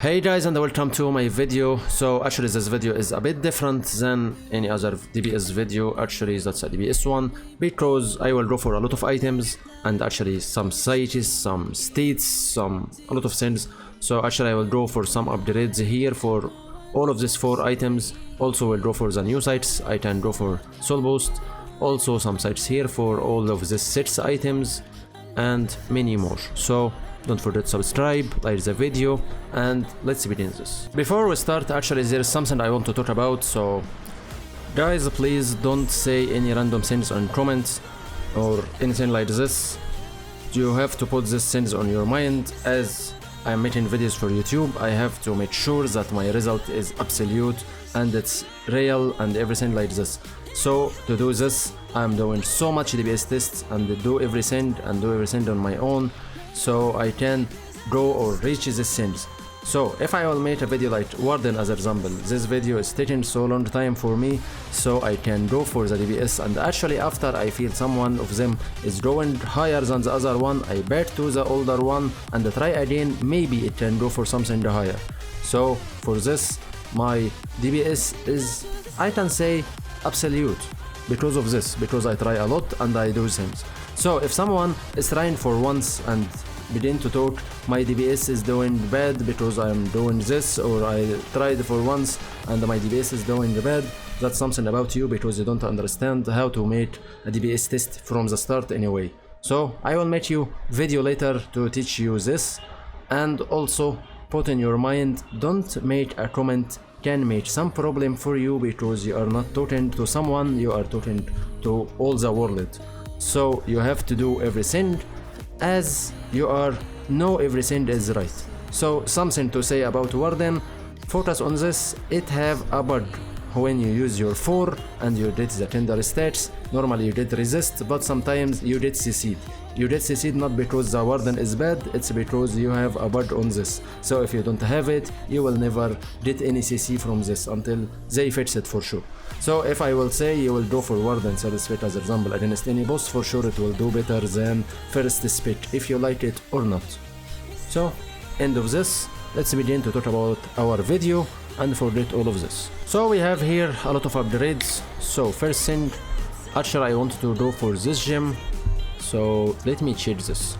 Hey guys, and welcome to my video. So actually this video is a bit different than any other DPS video. Actually that's a DPS one because I will go for a lot of items and actually some psyches, some states, a lot of things. So actually I will go for some upgrades here for all of these 4 items. Also will go for the new sites. I can go for soul boost. Also some sites here for all of these 6 items and many more. So don't forget to subscribe, like the video, and let's begin this. Before we start, actually there is something I want to talk about. So guys, please don't say any random things on comments or anything like this. You have to put these things on your mind. As I am making videos for YouTube, I have to make sure that my result is absolute and it's real and everything like this. So to do this, I'm doing so much DPS tests and do everything on my own, so I can go or reach these things. So if I will make a video like Warden as example, this video is taking so long time for me, so I can go for the DPS, and actually after I feel someone of them is going higher than the other one, I back to the older one and try again, maybe it can go for something higher. So for this my DPS is, I can say, absolute because of this, because I try a lot and I do things. So if someone is trying for once and begin to talk, my DPS is doing bad because I'm doing this, or I tried for once and my DPS is doing bad, that's something about you because you don't understand how to make a DPS test from the start anyway. So I will make you video later to teach you this, and also put in your mind, don't make a comment can make some problem for you because you are not talking to someone, you are talking to all the world. So you have to do everything as you are know everything is right. So something to say about Warden, focus on this. It have a bug when you use your 4 and you did the tender stats. Normally you did resist, but sometimes you did CC'd. You did CC'd not because the Warden is bad, it's because you have a bug on this. So if you don't have it, you will never get any CC from this until they fix it for sure. So if I will say you will go for Warden service spec as example against any boss, for sure it will do better than first spec if you like it or not. So end of this, let's begin to talk about our video and forget all of this. So we have here a lot of upgrades. So first thing, actually I want to go for this gym, so let me check this.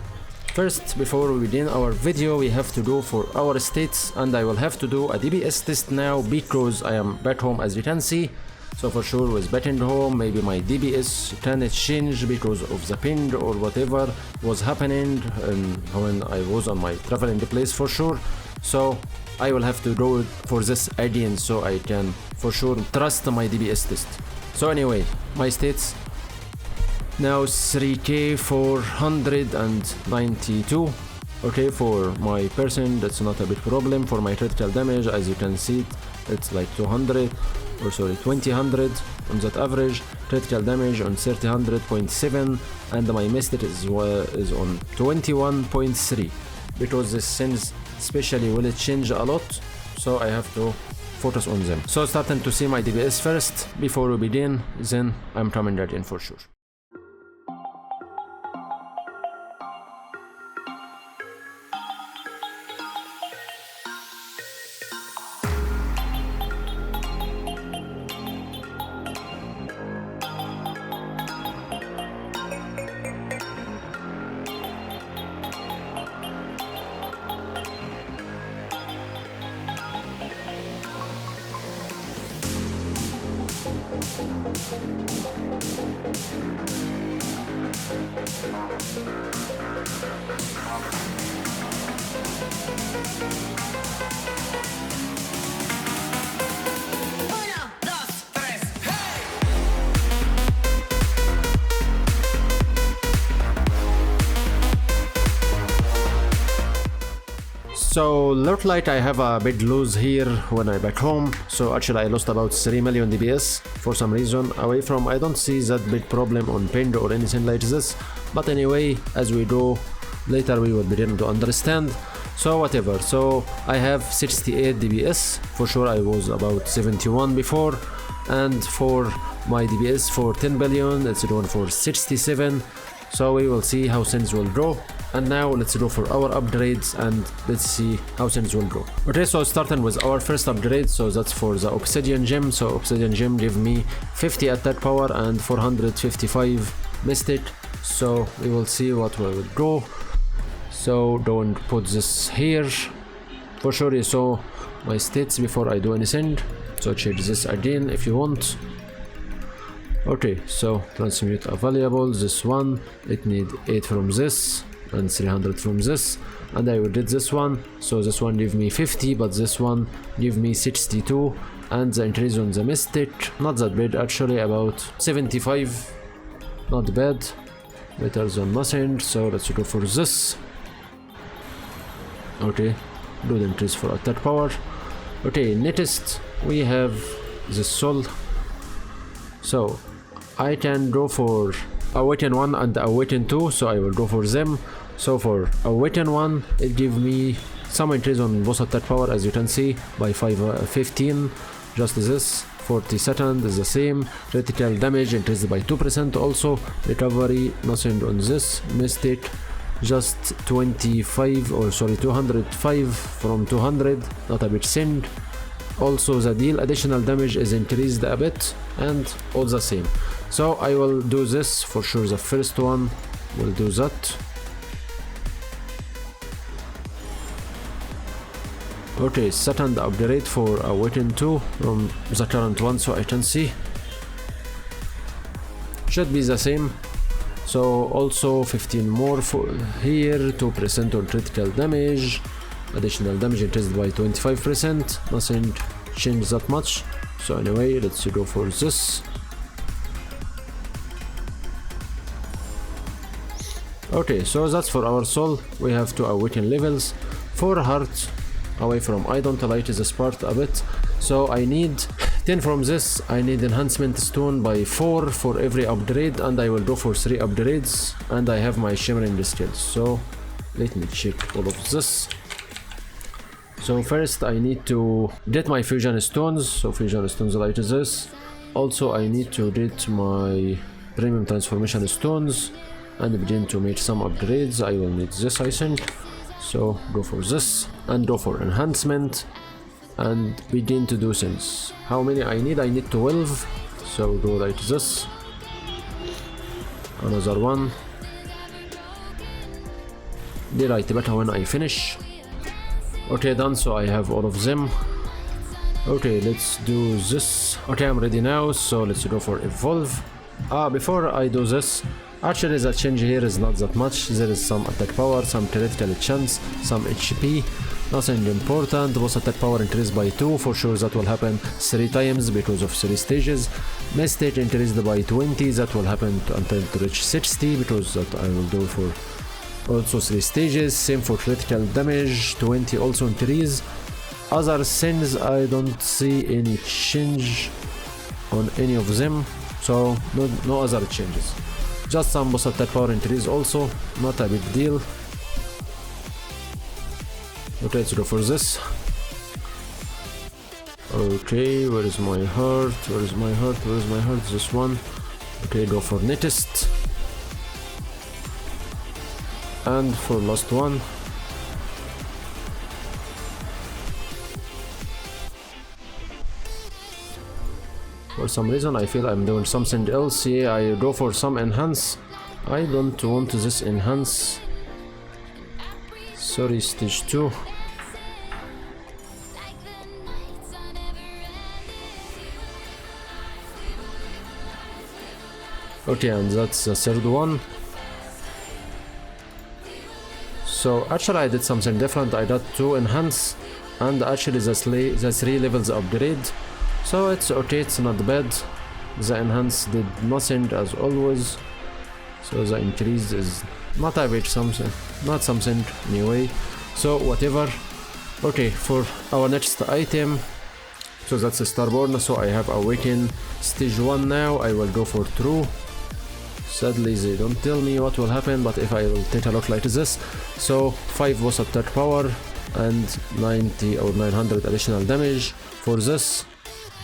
First, before we begin our video, we have to go for our states, and I will have to do a DPS test now because I am back home as you can see. So for sure with back in home, maybe my DPS can change because of the ping or whatever was happening when I was on my traveling place for sure. So I will have to go for this again so I can for sure trust my DPS test. So anyway, my states now 3k492. Okay, for my person that's not a big problem. For my critical damage, as you can see, it's like 200 or sorry 2000 on that average, critical damage on 3000.7, and my mistake is on 21.3 because these things especially will change a lot, so I have to focus on them. So starting to see my DPS first before we begin, then I'm coming again for sure. So look like I have a big lose here when I back home. So actually I lost about 3 million DPS for some reason. Away from, I don't see that big problem on ping or anything like this, but anyway, as we go later we will begin to understand. So whatever, so I have 68 DPS, for sure I was about 71 before, and for my DPS for 10 billion it's going for 67. So we will see how things will go. And now let's go for our upgrades and let's see how things will go. Okay, so starting with our first upgrade, so that's for the Obsidian Gym. So Obsidian Gym give me 50 attack power and 455 mystic. So we will see what we will go. So don't put this here. For sure you saw my stats before I do anything. So change this again if you want. Okay, so transmute available. This one, it need 8 from this and 300 from this, and I will get this one. So this one give me 50, but this one give me 62, and the increase on the mystic not that bad actually, about 75, not bad, better than nothing. So let's go for this. Okay, good increase for attack power. Okay, next we have the soul. So I can go for Awaken 1 and Awaken 2, so I will go for them. So for Awaken 1, it gives me some increase on boss attack power, as you can see, by 15, just this. 40 seconds is the same. Critical damage increased by 2% also. Recovery, nothing on this. Mystic, just 25, or sorry, 205 from 200, not a big thing. Also the deal additional damage is increased a bit, and all the same. So I will do this for sure. The first one will do that. Okay, second upgrade for Awaken 2 from the current one, so I can see should be the same. So also 15 more for here, 2% on critical damage, additional damage increased by 25%, nothing changed that much. So anyway, let's go for this. Okay, so that's for our soul. We have 2 awaken levels. For heart, away from I don't like this part a bit, so I need 10 from this. I need enhancement stone by 4 for every upgrade, and I will go for 3 upgrades, and I have my shimmering skills. So let me check all of this. So first I need to get my fusion stones, so fusion stones like this. Also I need to get my premium transformation stones and begin to make some upgrades. I will need this, I think. So go for this and go for enhancement and begin to do things. How many I need? I need 12. So go like this. Another one. Be right back when I finish. Okay, done. So I have all of them. Okay, let's do this. Okay, I'm ready now. So let's go for evolve. Before I do this, actually the change here is not that much. There is some attack power, some critical chance, some HP, nothing important. Boss attack power increased by 2, for sure that will happen 3 times because of 3 stages. Mystic increased by 20, that will happen until to reach 60 because that I will do for also 3 stages. Same for critical damage, 20 also increase. Other things I don't see any change on any of them, so no other changes. Just some boss attack power increase also, not a big deal. Okay, let's go for this. Okay, where is my heart? Where is my heart? Where is my heart? This one. Okay, go for nettest. And for last one. For some reason I feel I'm doing something else. Yeah, I go for some enhance. I don't want this enhance. Sorry, stage 2. Okay, and that's the third one. So actually I did something different. I got 2 enhance and actually the 3 levels upgrade. So it's okay, it's not bad. The enhance did nothing as always. So the increase is not a big something, not something anyway. So whatever. Okay, for our next item, so that's a starborn. So I have awaken stage 1 now. I will go for true. Sadly they don't tell me what will happen, but if I will take a look like this, so 5 boss attack power and 90 or 900 additional damage for this.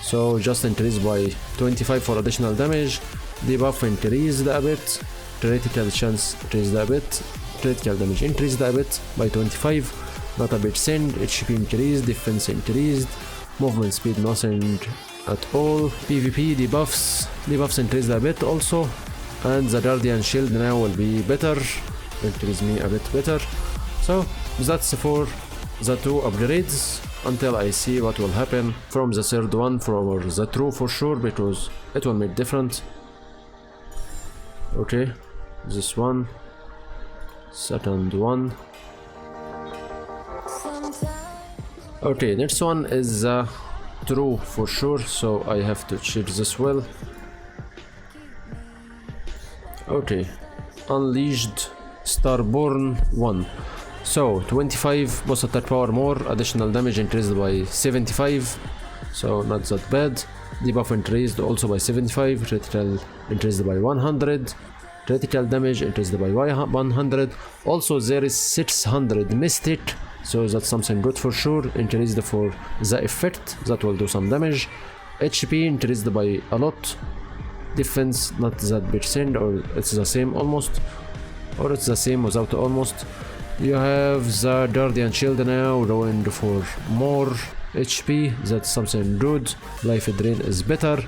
So just increased by 25 for additional damage. Debuff increased a bit. Critical chance increased a bit. critical damage increased a bit by 25, not a bit send, HP increased, defense increased, movement speed nothing at all, PvP debuffs increased a bit also, and the Guardian Shield now will be better, increase me a bit better. So that's for the 2 upgrades until I see what will happen from the third one for the true for sure, because it will make different. Okay, this one, second one. Okay, next one is true for sure, so I have to check this well. Okay, Unleashed Starborn 1. So 25 boss attack power more, additional damage increased by 75, so not that bad. Debuff increased also by 75, critical increased by 100, critical damage increased by 100. Also there is 600 Mystic, so that's something good for sure. Increased for the effect, that will do some damage. HP increased by a lot. Defense not that percent, or it's the same almost, or it's the same without almost. You have the Guardian Shield now, ruined for more HP, that's something good. Life drain is better.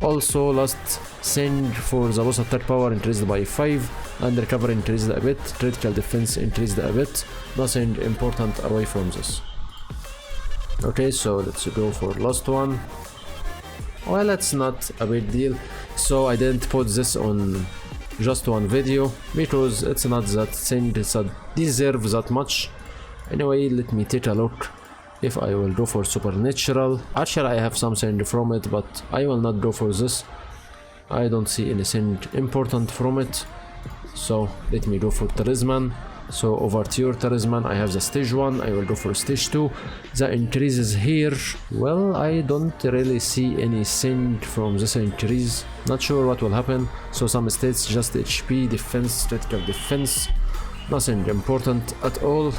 Also last send for the boss attack power increased by 5, and recovery increased a bit, critical defense increased a bit. Nothing important away from this. Okay, so let's go for last one. Well, it's not a big deal, so I didn't put this on just one video because it's not that thing that deserves that much. Anyway, let me take a look if I will go for supernatural. Actually I have something from it, but I will not go for this. I don't see anything important from it, so let me go for talisman. So overture talisman, I have the stage 1, I will go for stage 2. The increases here, well, I don't really see anything from this increase, not sure what will happen. So some states just HP, defense, critical defense, nothing important at all.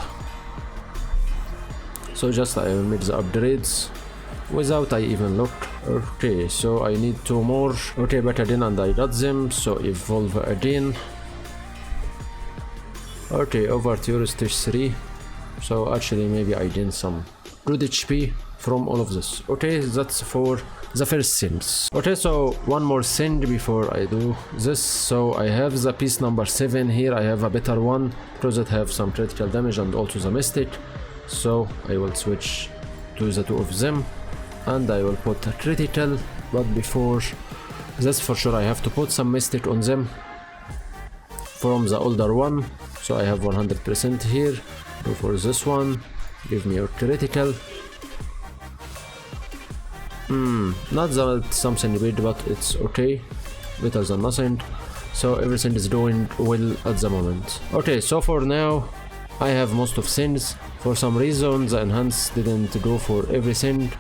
So just I will make the upgrades without I even look. Okay, so I need 2 more. Okay, back again and I got them, so evolve again. Okay, overture stage 3, so actually maybe I gain some good HP from all of this. Okay, that's for the first sins. Okay, so one more sin before I do this. So I have the piece number 7 here, I have a better one because it have some critical damage and also the mystic. So I will switch to the 2 of them and I will put a critical, but before this for sure I have to put some mystic on them from the older one. So I have 100% here. Go for this one, give me your critical. Not that something big, but it's okay, better than nothing. So everything is doing well at the moment. Okay, so for now I have most of things. For some reason the enhance didn't go for everything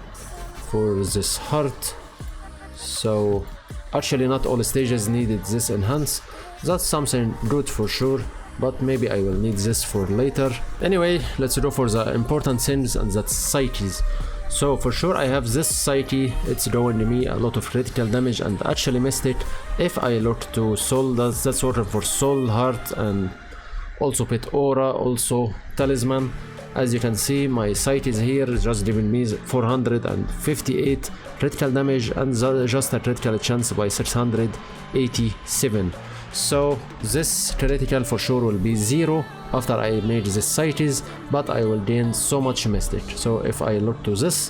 for this heart, so actually not all stages needed this enhance. That's something good for sure, but maybe I will need this for later. Anyway, let's go for the important things, and that's psyches. So for sure I have this psyche, it's doing me a lot of critical damage and actually missed it. If I look to soul, that's working for soul, heart, and also pet aura, also talisman. As you can see, my sight is here, just giving me 458 critical damage and just a critical chance by 687. So this critical for sure will be 0 after I made this sighties, but I will gain so much mystic. So if I look to this,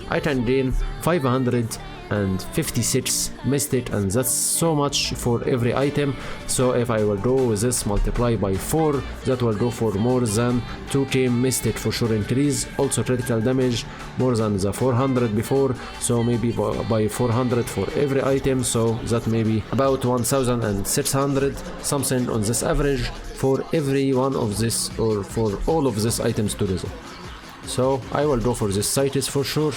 I can gain 556 mystic, and that's so much for every item. So if I will go with this multiply by 4, that will go for more than 2k mystic for sure increase. Also critical damage more than the 400 before, so maybe by 400 for every item, so that may be about 1600 something on this average for every one of this, or for all of these items together. So I will go for this sighties for sure.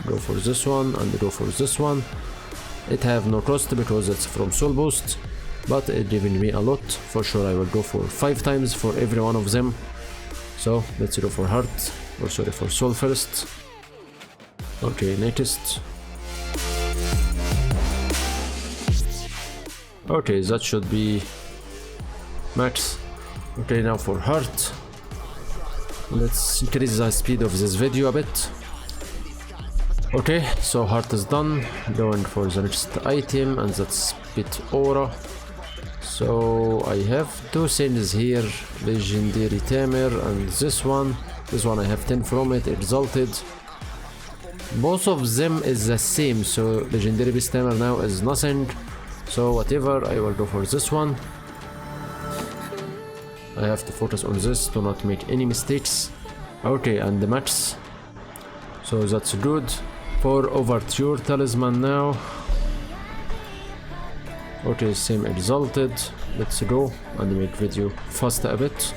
Go for this one and go for this one. It have no cost because it's from soul boost, but it giving me a lot. For sure I will go for 5 times for every one of them. So let's go for heart, or sorry, for soul first. Okay, next. Okay, that should be max. Okay, now for heart. Let's increase the speed of this video a bit. Okay, so heart is done. Going for the next item, and that's bit aura. So I have two things here, legendary tamer and this one. This one I have 10 from it, exalted. Both of them is the same, so legendary beast tamer now is nothing. So whatever, I will go for this one. I have to focus on this to not make any mistakes. Okay, and the match. So that's good. For overture talisman now. Okay, same exalted. Let's go and make video faster a bit.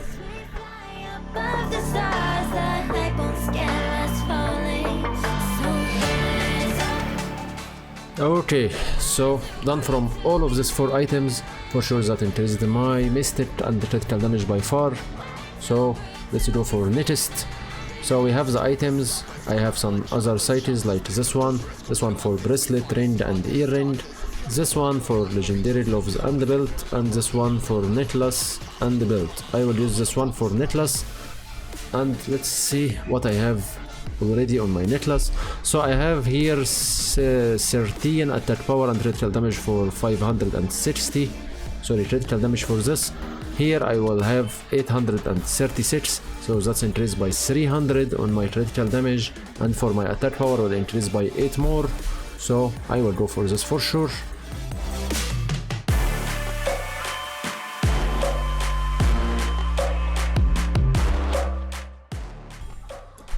Okay, so done from all of these 4 items. For sure that increased my mystic and critical damage by far. So let's go for next. So we have the items. I have some other psyches like this one for bracelet, ring and ear ring, this one for legendary gloves and belt, and this one for necklace and belt. I will use this one for necklace, and let's see what I have already on my necklace. So I have here 13 attack power and critical damage for 560. Sorry, critical damage for this. Here I will have 836, so that's increased by 300 on my critical damage, and for my attack power will increase by 8 more, so I will go for this for sure.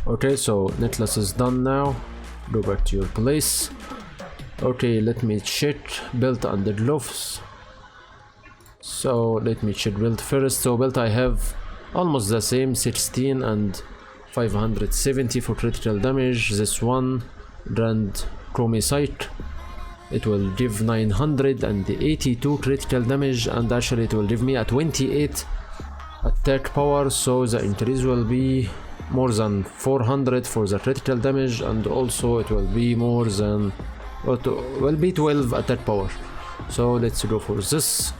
Okay, so necklace is done now. Go back to your place. Okay, let me check belt and the gloves. So let me check belt first. So belt I have almost the same, 16 and 570 for critical damage. This one Grand Chromicite, it will give 982 critical damage, and actually it will give me a 28 attack power, so the increase will be more than 400 for the critical damage, and also it will be more than, will be 12 attack power. So let's go for this.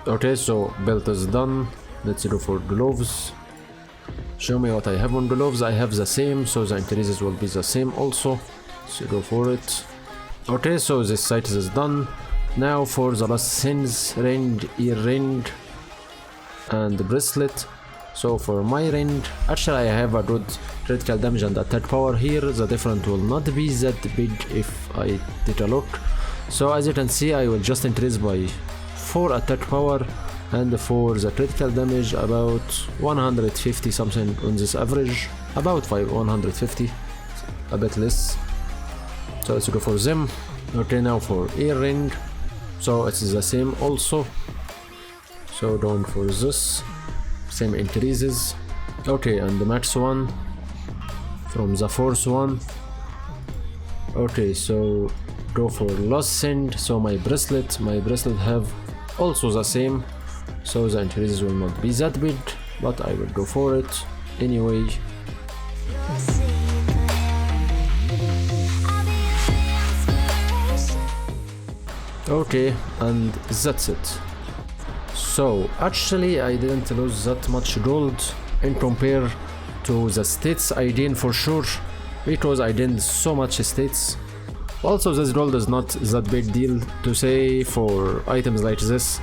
Okay, so belt is done. Let's go for gloves. Show me what I have on gloves. I have the same, so the increases will be the same also. So go for it. Okay, so this site is done. Now for the last things, ring, ear ring and bracelet. So for my ring, actually I have a good critical damage and attack power here. The difference will not be that big if I take a look. So as you can see, I will just increase by 4 attack power, and for the critical damage about 150 something on this average, about 150, a bit less. So let's go for them. Okay, now for earring, so it's the same also. So going for this, same increases. Okay, and the max one from the fourth one. Okay, so go for last thing. So my bracelet have also the same, so the increases will not be that big, but I will go for it anyway. Okay, and that's it. So actually I didn't lose that much gold in compare to the states I gained for sure, because I gained so much states. Also this gold is not that big deal to say for items like this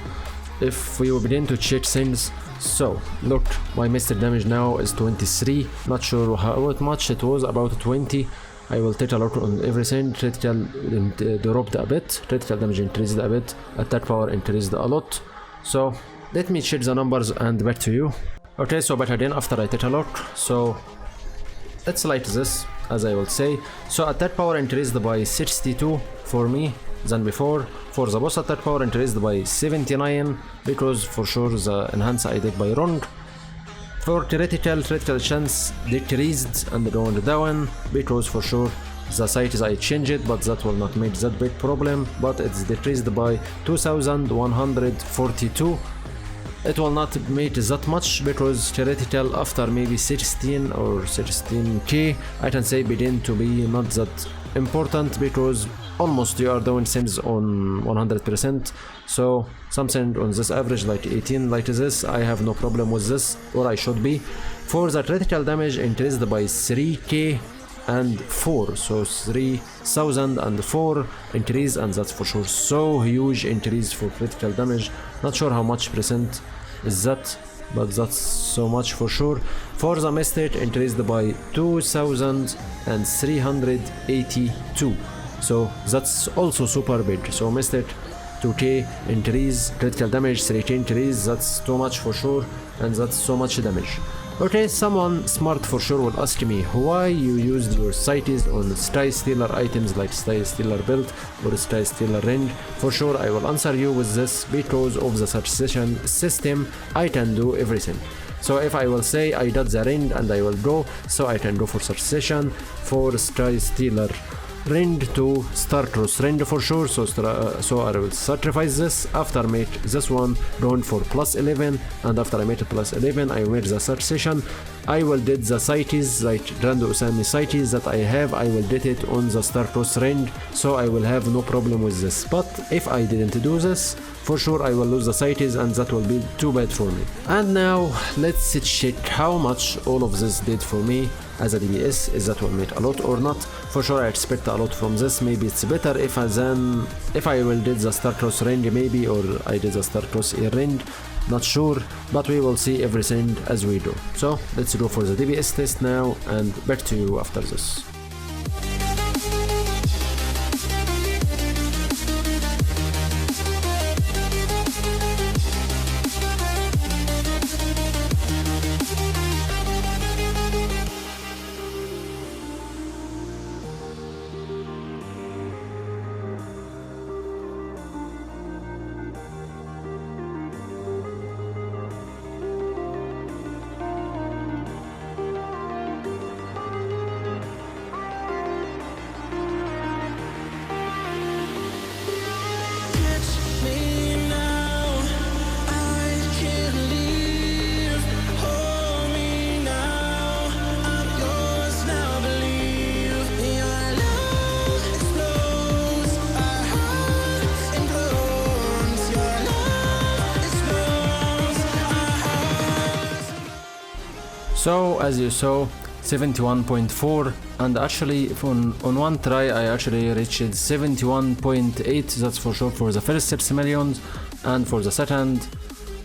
if we begin to check things. So look, my mystic damage now is 23, not sure how much it was, about 20. I will take a look on everything. Critical dropped a bit, critical damage increased a bit, attack power increased a lot. So let me check the numbers and back to you. Okay, so back again after I take a look. So it's like this, as I will say. So attack power increased by 62 for me than before. For the boss attack power increased by 79, because for sure the enhance I did by wrong. For critical chance decreased and going down, because for sure the site is I changed it, but that will not make that big problem, but it's decreased by 2142. it will not make that much because theoretical after maybe 16 or 16k I can say begin to be not that important because almost you are doing things on 100%. So something on this average like 18 like this, I have no problem with this, or I should be. For the critical damage increased by 3k and 4, so 3004 increase, and that's for sure so huge increase for critical damage. Not sure how much percent is that, but that's so much for sure. For the mistake increased by 2382, so that's also super big. So mistake 2k increase, critical damage 3k increase, that's too much for sure, and that's so much damage. Okay, someone smart for sure will ask me why you used your psyches on Sky Stealer items like Sky Stealer belt or Sky Stealer ring. For sure I will answer you with this: because of the succession system I can do everything. So if I will say I got the ring and I will go, so I can go for succession for Sky Stealer ring to Star-Crossed ring for sure, so I will sacrifice this, after make this one going for plus 11, and after I make it plus 11 I make the succession. I will did the psyches like Rando Usami psyches that I have, I will did it on the Star-Crossed ring, so I will have no problem with this. But if I didn't do this, for sure I will lose the psyches and that will be too bad for me. And now let's check how much all of this did for me as a DPS. Is that will make a lot or not? For sure I expect a lot from this. Maybe it's better if I will did the Star-Crossed ring maybe, or I did the Star-Crossed ear ring, not sure, but we will see everything as we go. So let's go for the DPS test now, and back to you after this. So as you saw, 71.4, and actually on one try I actually reached 71.8, that's for sure for the first 6 millions, and for the second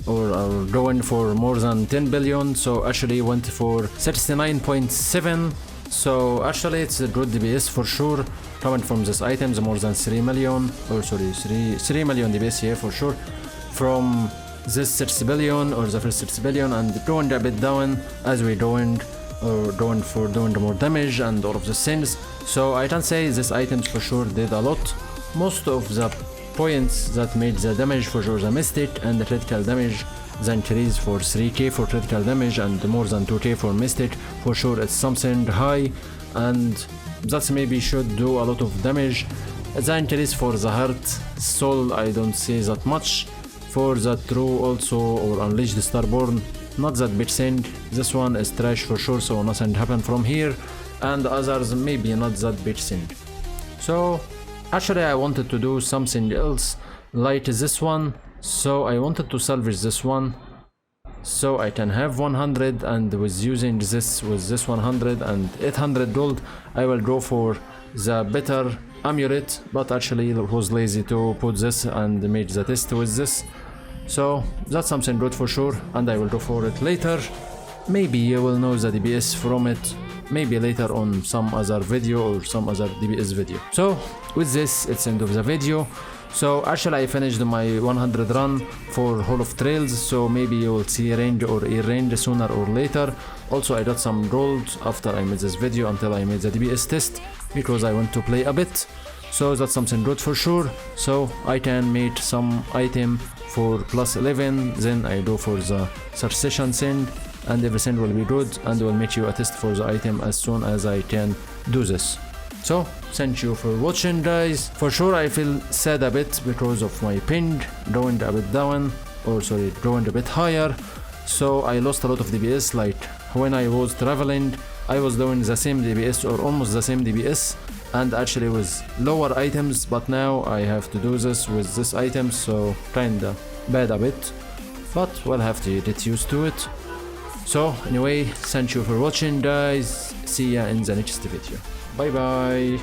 or going for more than 10 billion, so actually went for 69.7. So actually it's a good DPS for sure, coming from these items, more than 3 million, or sorry 3 million DPS here for sure from this 6 billion or the first 6 billion, and going a bit down as we going for doing more damage and all of the things. So I can say these items for sure did a lot. Most of the points that made the damage for sure the mystic and the critical damage, the increase for 3k for critical damage and more than 2k for mystic, for sure it's something high, and that maybe should do a lot of damage. The increase for the heart soul I don't see that much. For the true also or unleash the starborn, not that big thing. This one is trash for sure, so nothing happened from here, and others maybe not that big thing. So actually I wanted to do something else like this one, so I wanted to salvage this one so I can have 100, and with using this with this 100 and 800 gold I will go for the better amulet, but actually I was lazy to put this and make the test with this. So that's something good for sure, and I will go for it later. Maybe you will know the DPS from it, maybe later on some other video or some other DPS video. So with this it's end of the video. So actually I finished my 100 run for Hall of Trails, so maybe you will see range or ear range sooner or later. Also I got some gold after I made this video until I made the DPS test, because I want to play a bit. So that's something good for sure. So I can make some item for plus 11, then I go for the succession thing, and everything will be good, and will make you a test for the item as soon as I can do this. So thank you for watching guys. For sure I feel sad a bit because of my ping going a bit down, or sorry, drawing a bit higher, so I lost a lot of DPS. Like when I was traveling, I was doing the same DPS or almost the same DPS and actually with lower items, but now I have to do this with this item, so kinda bad a bit, but we'll have to get used to it. So anyway, thank you for watching guys, see ya in the next video, bye bye.